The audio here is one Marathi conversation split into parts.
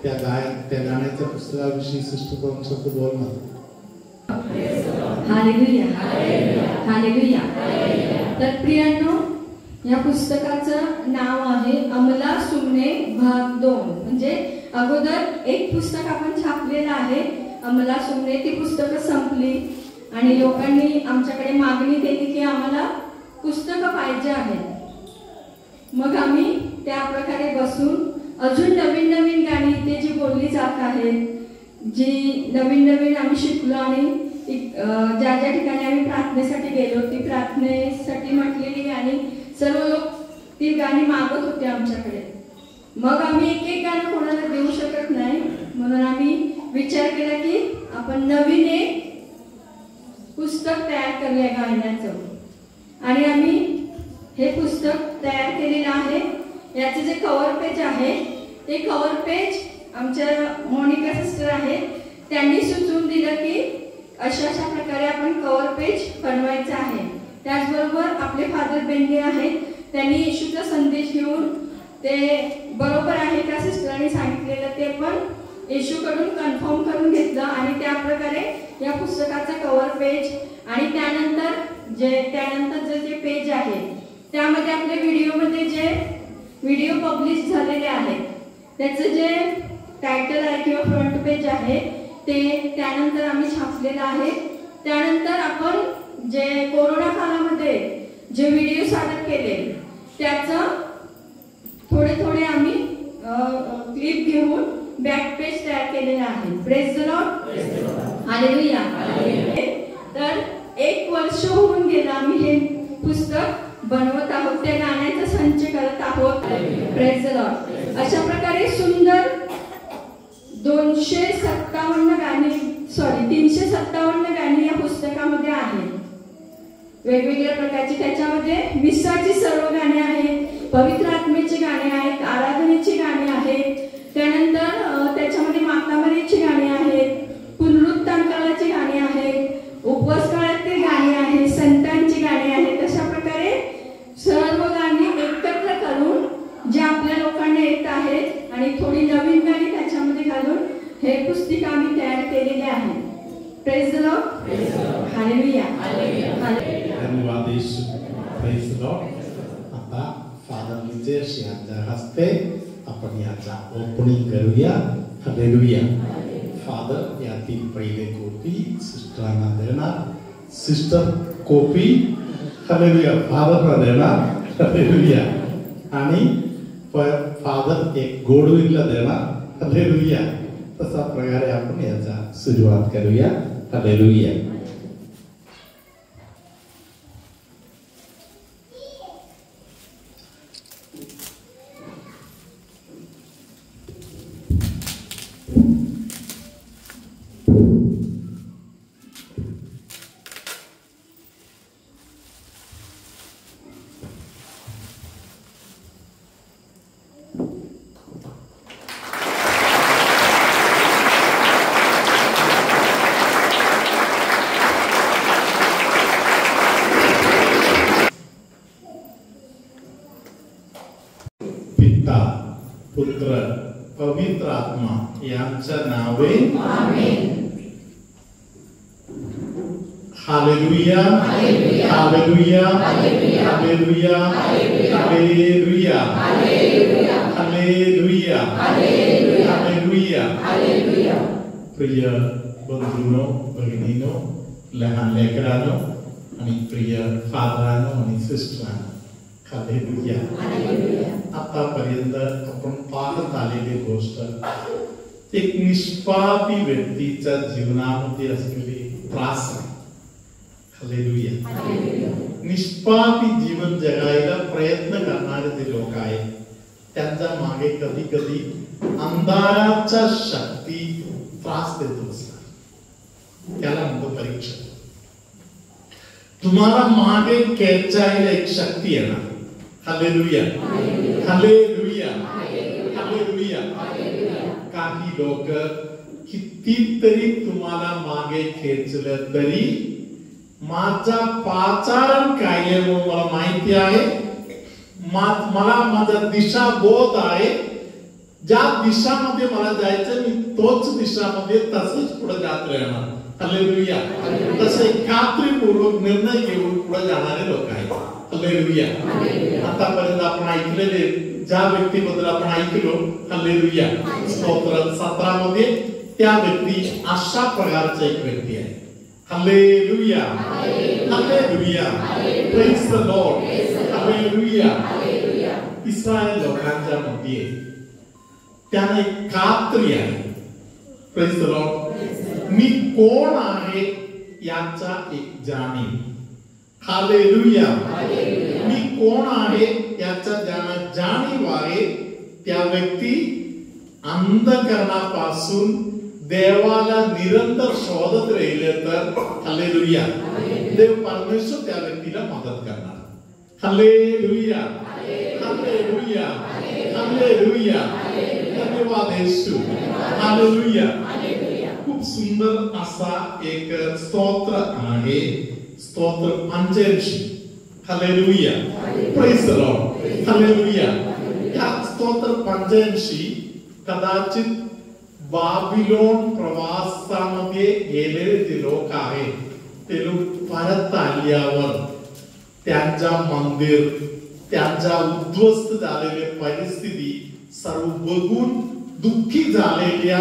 त्या गाण्याच्या पुस्तकाविषयी सिस्टर आमच्याकडे बोलणार. Hallelujah hallelujah. तर प्रियांनो, या पुस्तकाचं नाव आहे अमला सुमने भाग 2. म्हणजे अगोदर एक पुस्तक आपण छापलेलं आहे अमला सुमने. ती पुस्तकं संपली आणि लोकांनी आमच्याकडे मागणी केली की आम्हाला पुस्तकं पाहिजे आहेत. मग आम्ही त्या प्रकारे बसून अजून नवीन नवीन गाणी इथे जी बोलली जात आहेत, जी नवीन नवीन आम्ही शिकलो आणि ज्या ज्या ठिकाणी आम्ही प्रार्थनेसाठी गेलो ती प्रार्थनेसाठी म्हटलेली गाणी सर्व लोक ती गाणी मागत होते आमच्याकडे. मग आम्ही एक एक गाणं कोणाला देऊ शकत नाही, म्हणून आम्ही विचार केला की आपण नवीन एक पुस्तक तयार करूया गाण्याचं. आणि आम्ही हे पुस्तक तयार केलेलं आहे. याचे जे कव्हर पेज आहे ते कव्हर पेज आमच्या मोनिका सिस्टर आहेत, त्यांनी सुचवून दिलं की अशा अशा प्रकारे आपण कव्हर पेज बनवायचं आहे. त्याचबरोबर आपले फादर बेंडे आहेत, त्यांनी येशूचा संदेश घेऊन ते बरोबर आहे का सिस्टरांनी सांगितलेलं ते पण येशूकडून कन्फर्म करून घेतलं आणि त्या प्रकारे या पुस्तकाचं कव्हर पेज आणि त्यानंतर जे पेज आहे त्यामध्ये आपल्या व्हिडिओमध्ये जे व्हिडिओ पब्लिश झालेले आहेत त्याचं जे टायटल आहे किंवा फ्रंट पेज आहे ते त्यानंतर आम्ही छापलेलं आहे. त्यानंतर आपण जे कोरोना काळामध्ये जे व्हिडिओ सादर केले त्याचं थोडे आम्ही क्लिप घेऊन बॅक पेज तयार केलेलं आहे. Praise the Lord hallelujah. तर 1 वर्ष होऊन गेलं आम्ही हे पुस्तक बनवत आहोत, त्या गाण्याचा संच करत आहोत. Praise the Lord. अशा प्रकारे सुंदर 357 गाणी या पुस्तकामध्ये आहेत वेगवेगळ्या प्रकारची. त्याच्यामध्ये विसाची सर्व गाणी आहेत, पवित्र आत्मेची गाणी आहेत, आराधनेची गाणी आहेत, त्यानंतर त्याच्यामध्ये मातामरीची गाणी आहेत, पुनरुत्थान काळाची गाणी आहेत, उपवास काळातील गाणी आहेत, संतांची गाणी आहेत. अशा प्रकारे सर्व गाणी एकत्र करून जे आपल्या लोकांना येत आहेत आणि थोडी नवीन गाणी त्याच्यामध्ये घालून हे पुस्तिका आम्ही तयार केलेले आहे. Praise the Lord hallelujah. धन्यवाद येशू. Praise the Lord. आता फादर नितेश यांच्या हस्ते आपण याचा ओपनिंग करूया. हालेलुया. फादर यातील पहिले कॉपी सिस्टरांना देणार. सिस्टर कॉपी हालेलुया फादरला देणार. हालेलुया. आणि फादर एक गोडविनला देणार. हालेलुया. तसा प्रकारे आपण याचा सुरुवात करूया. हालेलुया. पुत्र पवित्र आत्मा यांच्या नावे amen. Hallelujah hallelujah hallelujah hallelujah hallelujah hallelujah. प्रिय बंधूंनो, भगिनींनो, लहान लेकरांनो आणि प्रिय फादरांनो आणि सिस्टरांनो, हालेलुया. आतापर्यंत आपण पाहत आलेली गोष्ट एक निष्पापी व्यक्तीच्या जीवनामध्ये असलेली त्रास आहे. हालेलुया. निष्पापी जीवन जगायला प्रयत्न करणारे जे लोक आहेत त्यांच्या मागे कधी कधी अंधाराच्या शक्ती त्रास देत असतात. त्याला म्हणतो परीक्षा. तुम्हाला मागे खेचायला एक शक्ती येणार. Hallelujah hallelujah hallelujah. काही लोक कितीतरी तुम्हाला मागे खेचलं तरी माझा पाचारण काय आहे म्हणून मला माहिती आहे, मला माझा दिशाबोध आहे, ज्या दिशामध्ये मला जायचं मी तोच दिशामध्ये तसंच पुढे जात राहणार. हालेलुया. तसे खात्रीपूर्वक निर्णय घेऊन पुढे जाणारे लोक आहेत. हालेलुया. आतापर्यंत आपण ऐकलेले ज्या व्यक्तीबद्दल आपण ऐकलो, हालेलुया, स्तोत्र 17 मध्ये त्या व्यक्ती अशा प्रकारचा एक व्यक्ती आहे. Hallelujah. Hallelujah. Praise the Lord. Hallelujah. Israel लोकांच्या मध्ये त्याने एक खात्री आहे. Praise the Lord. मी कोण आहे याचा एक जाणीव. हालेलुया. मी कोण आहे याचा जाणीव आहे. त्या व्यक्ती अंधकरणापासून देवाला निरंतर शोधत राहिले तर हालेलुया, देव परमेश्वर त्या व्यक्तीला मदत करणार. हालेलुया. हालेलुया. हालेलुया. धन्यवाद येशू. हालेलुया. खूप सुंदर असा एक स्तोत्र आहे, स्तोत्र 85. Hallelujah. Praise the Lord. Hallelujah. या स्तोत्र 85 कदाचित बाबिलोन प्रवासामध्ये गेलेले जे लोक आहेत ते लोक परत आल्यावर त्यांच्या मंदिर, त्यांच्या उद्ध्वस्त झालेली परिस्थिती सर्व बघून दुःखी झालेल्या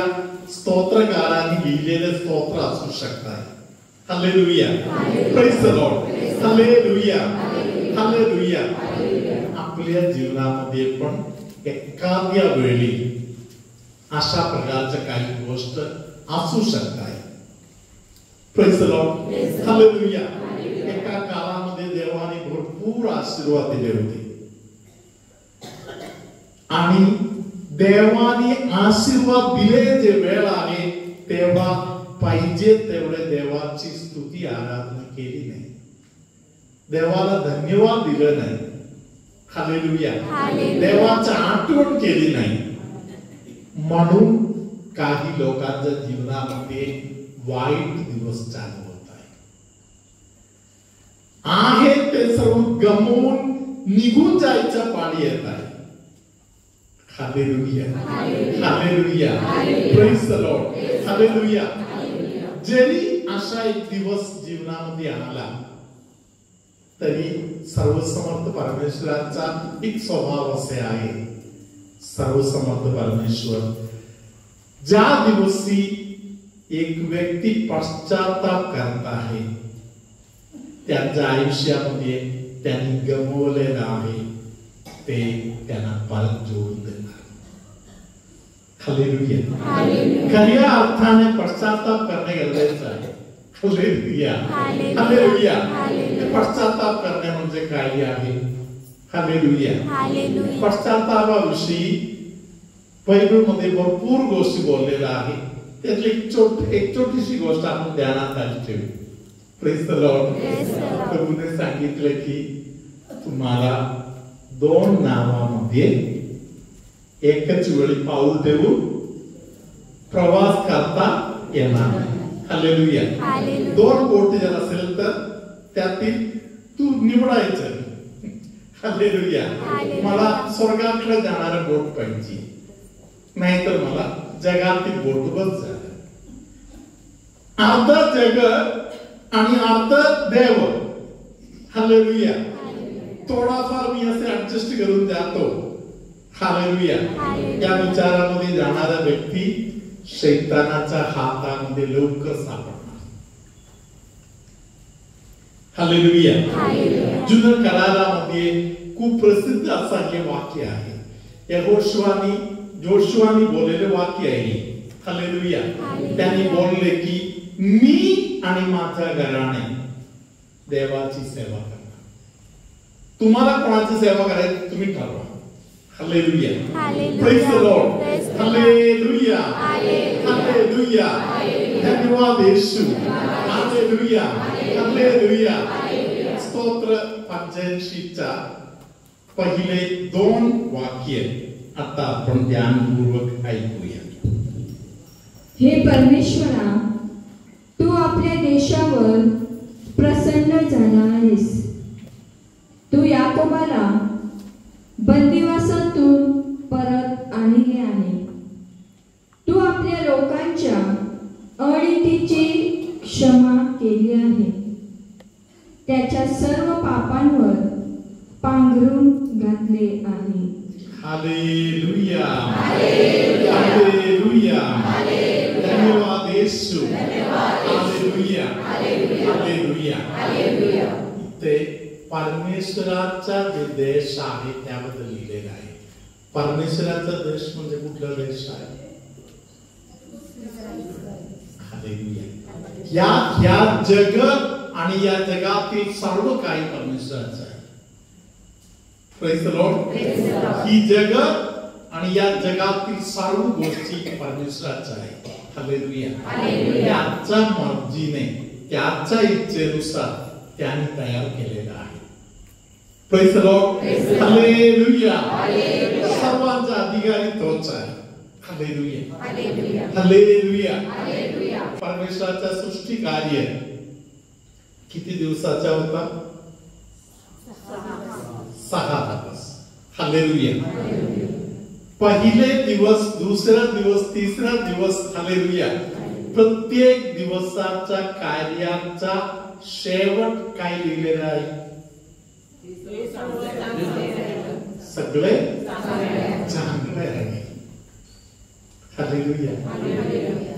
स्तोत्रकारांनी लिहिलेले स्तोत्र असू शकतात. Hallelujah. Praise the Lord. Hallelujah. Hallelujah. आपल्या जीवनामध्ये पण एखाद्या वेळी अशा प्रकारच्या काही गोष्ट असू शकतात. Praise the Lord. हालेलुया. एका काळामध्ये देवाने भरपूर आशीर्वाद दिले होते आणि देवाने आशीर्वाद दिले जे वेळ आहे तेव्हा पाहिजे तेवढे देवाची स्तुती आराधना केली नाही, देवाला धन्यवाद दिले नाही. हालेलुया. देवाची आठवण केली नाही. म्हणून काही लोकांच्या जीवनामध्ये वाईट दिवस चालू होत आहे ते सर्व गमवून निघून जायचं पाणी येत आहे. Hallelujah. Hallelujah. Praise the Lord. Hallelujah. जरी असा एक दिवस जीवनामध्ये आला तरी सर्वसमर्थ परमेश्वराचा एक स्वभाव असे आहे, सर्वसमर्थ परमेश्वर ज्या दिवशी एक व्यक्ती पश्चाताप करत आहे त्यांच्या आयुष्यामध्ये त्यांनी गमवलेलं आहे ते त्यांना परत जोडून देणार. हालेलुया. खऱ्या अर्थाने पश्चाताप करणे गरजेचं आहे. हालेलुया. हालेलुया. पश्चाताप करणे म्हणजे काय आहे? हालेलुया. पश्चातापाविषयी बायबलमध्ये भरपूर गोष्टी बोललेल्या आहे. त्यातली एक छोटीशी गोष्ट आपण ध्यानात आली ठेवू. Praise the Lord. प्रभूने सांगितले की तुम्हाला 2 नावामध्ये एकच वेळी पाऊल देऊन प्रवास करता येणार. हालेलुया. 2 बोट जर असेल तर त्यातील तू निवडायचं. हालेलुया. मला स्वर्गाकडे जाणारा बोट पाहिजे, नाहीतर मला जगातील बोट बस झालं. अर्ध जग आणि अर्ध देव. हालेलुया. थोडाफार मी असे ऍडजस्ट करून जातो. हालेलुया. या विचारामध्ये जाणारा व्यक्ती शैतानाच्या हातामध्ये लवकर सापडणार. हालेलुया. जुन्या करारामध्ये खूप प्रसिद्ध असा हे वाक्य आहे. जोशुआनी बोललेले वाक्य आहे. हालेलुया. त्यांनी बोलले की मी आणि माझ्या घराणे देवाची सेवा करणार. तुम्हाला कोणाची सेवा करायची तुम्ही ठरवा. Hallelujah. Praise the Lord. Hallelujah. Hallelujah. धन्यवाद येशू. हालेलुया. हालेलुया. स्तोत्र 85चा पहिले 2 वाक्य आता आपण ध्यानपूर्वक ऐकूया. हे परमेश्वरा, तू आपल्या देशावर प्रसन्न झाला आहेस. तू याकोबाला बंदिवासातून परत आणले आहे. तू आपल्या लोकांच्या अडीतीची क्षमा केली आहे. त्याच्या सर्व पापांवर पांघरून घातले आहे. हालेलुया, हालेलुया, धन्यवाद येशू, हालेलुया, हालेलुया. ते परमेश्वराचा जे देश आहे त्याबद्दल लिहिलेलं आहे. परमेश्वराचा देश म्हणजे कुठला देश आहे? हालेलुया. या जग आणि या जगातील सर्व काही परमेश्वराचं आहे. Praise the Lord. ही जग आणि या जगातील सर्व गोष्टी परमेश्वराच्या आहे. हालेलुया. त्याच्या मर्जीने त्याच्या इच्छेनुसार त्याने तयार केलेला आहे. Praise the Lord. हालेलुया. सर्वांचा अधिकारी तोच आहे. Hallelujah, hallelujah. परमेश्वराचा सृष्टी कार्य किती दिवसाचा होता? 6 दिवस. हालेलुया. पहिले दिवस, दुसरा दिवस, तिसरा दिवस. हालेलुया. प्रत्येक दिवसाच्या कार्याचा शेवट काय लिहिलेला आहे? सगळे चांगले आहे. Hallelujah,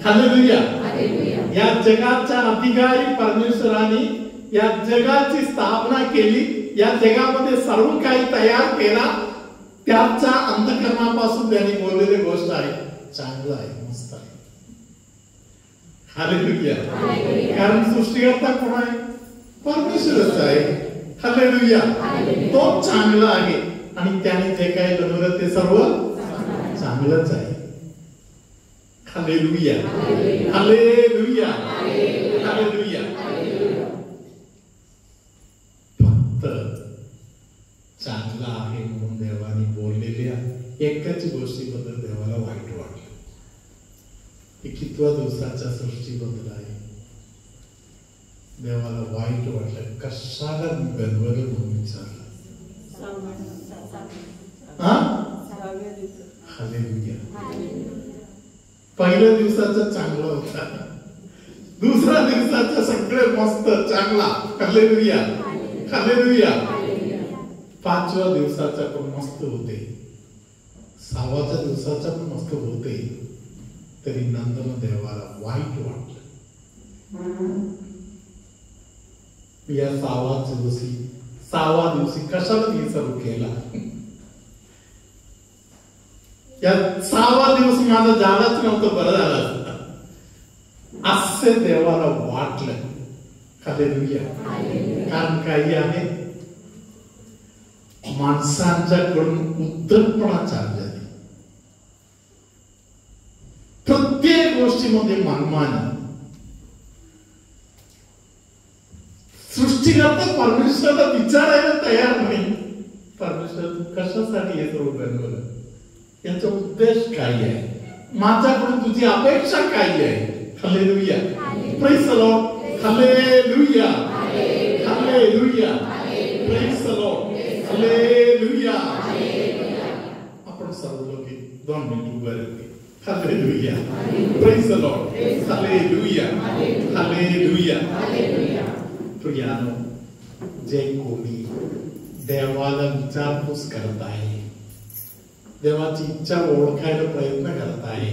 hallelujah. या जगाचा अधिकारी परमेश्वराने या जगाची स्थापना केली. या जगामध्ये सर्व काही तयार केला. त्याच्या अंतःकरणापासून त्यांनी बोललेली गोष्ट आहे चांगलं आहे, मस्त आहे. हालेलुया. कारण सृष्टीकर्ता कोण आहे? परमेश्वरच आहे. हालेलुया. तो चांगला आहे आणि त्याने जे काही बनवलं ते सर्व चांगलंच आहे. Hallelujah, hallelujah, hallelujah. फक्त चांगला आहे म्हणून देवाने बोललेल्या एकाच गोष्टीबद्दल देवाला वाईट वाटलं. हे कितव्या दिवसाच्या सृष्टीबद्दल आहे. देवाला वाईट वाटलं. कशाला बनवलं म्हणून विचारलं. हालेलुया. पहिल्या दिवसाचा चांगला होता. दुसऱ्या दिवसाचा सगळे मस्त चांगला. Hallelujah, hallelujah. 5व्या दिवसाचा पण मस्त होते. 6व्या दिवसाचा पण मस्त होते. तरी नंतर देवाला वाईट वाटलं. या 6व्या दिवशी कशाला मी सुरू केला? या 6वा दिवस माझं झालंच नव्हतं, बरं झालं असे देवाला वाटलं. हालेलुया. कारण काही आहे माणसांच्याकडून उद्धटपणा चालला. प्रत्येक गोष्टीमध्ये मनमानी. सृष्टीकर्ता परमेश्वराला विचारायला तयार नाही. परमेश्वर तू कशासाठी हे सर्व बनवलं? याचा उद्देश काय आहे? माझ्याकडून तुझी अपेक्षा काय आहे? Hallelujah. Praise the Lord. Hallelujah, hallelujah. Praise the Lord. Hallelujah. आपण सर्व लोक 2 मिनिट उभे राहू. Hallelujah. Praise the Lord. Hallelujah, hallelujah. प्रियानो, जे कोणी देवाला विचारपूस करत आहे, देवाची इच्छा ओळखायला प्रयत्न करत आहे,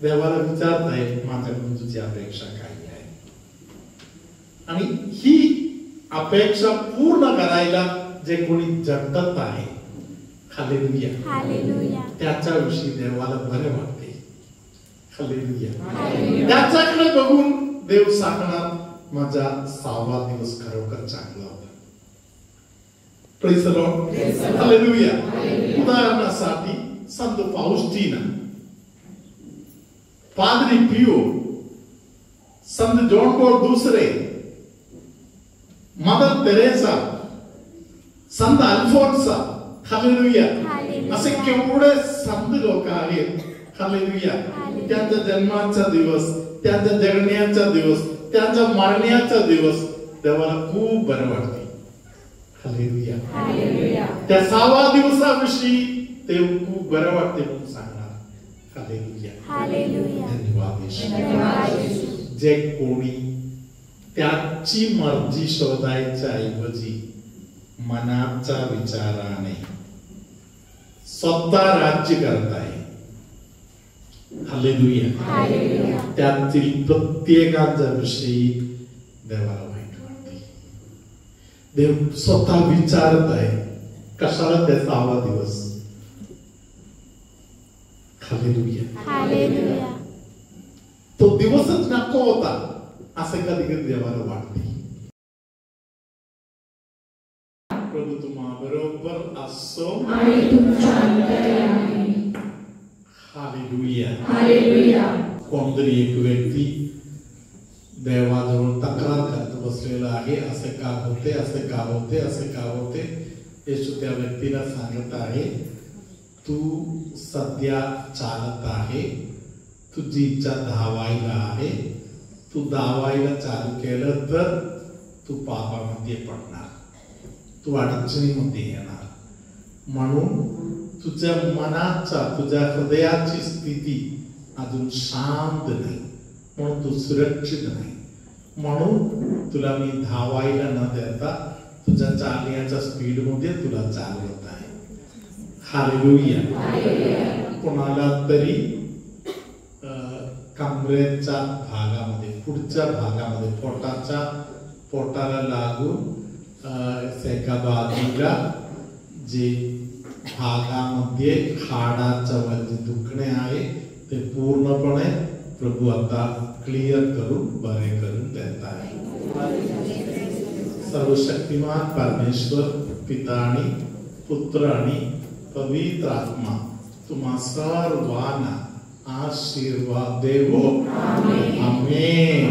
देवाला विचारत आहे माझ्याकडून तुझी अपेक्षा काय आहे, आणि ही अपेक्षा पूर्ण करायला जे कोणी झटत आहे, हालेलुया, त्याच्याविषयी देवाला बरे वाटते. हालेलुया. त्याच्याकडे बघून देव सांगणार माझा 6वा दिवस खरोखर चांगला होता. Praise the Lord. हालेलुया. उदाहरणासाठी संत फाउस्टीना, पादरी पियो, संत John Paul II, Mother Teresa, संत अल्फोन्सा. हालेलुया. असे केवढे संत लोक आहेत. हालेलुया. त्यांच्या जन्माचा दिवस, त्यांच्या जगण्याचा दिवस, त्यांच्या मरण्याचा दिवस देवाला खूप बरं वाटते. हालेलुया. त्या 6व्या दिवसाविषयी ते खूप बरं वाटते म्हणून सांगणार. हालेलुया. धन्यवाद येशू. जे कोणी त्याची मर्जी शोधायच्या ऐवजी मनाच्या विचाराने स्वतः राज्य करताय. हालेलुया. त्यातील प्रत्येकाच्या विषयी देवाला वाईट वाटते. देव स्वतः विचारत आहे कशाला त्याचा 6वा दिवस. हालेलुया. तो दिवसच नको होता असे कधी कधी देवाला वाटते. प्रभू तुम्हा बरोबर असो आणि तुमच्या अंतर्यामी. हालेलुया. कोणतरी एक व्यक्ती देवाजवळ तक्रार करत बसलेला आहे. असे का होते, असे का होते, असे का होते. येशू त्या व्यक्तीला सांगत आहे तू सध्या चालत आहे, तुझी इच्छा धावायला आहे. तू धावायला चालू केलं तर तू पापामध्ये पडणार, तू अडचणीमध्ये येणार. म्हणून तुझ्या मनाचा, तुझ्या हृदयाची स्थिती अजून शांत नाही, म्हणून तू सुरक्षित नाही. म्हणून तुला मी धावायला न देता तुझ्या चालण्याच्या स्पीड मध्ये तुला चालवत आहे. हालेलुया. कोणाला तरी कमरेच्या भागामध्ये, पुढच्या भागामध्ये, पोटाला लागून एका बाजूला जे भागामध्ये हाडाचं वरती दुखणे आहे ते पूर्णपणे प्रभू आता क्लिअर करून बरे करून देत आहे. सर्वशक्तिमान परमेश्वर पिता आणि पुत्र आणि पवित्र आत्मा तुम्हा सर्वांना आशीर्वाद देवो. आमेन.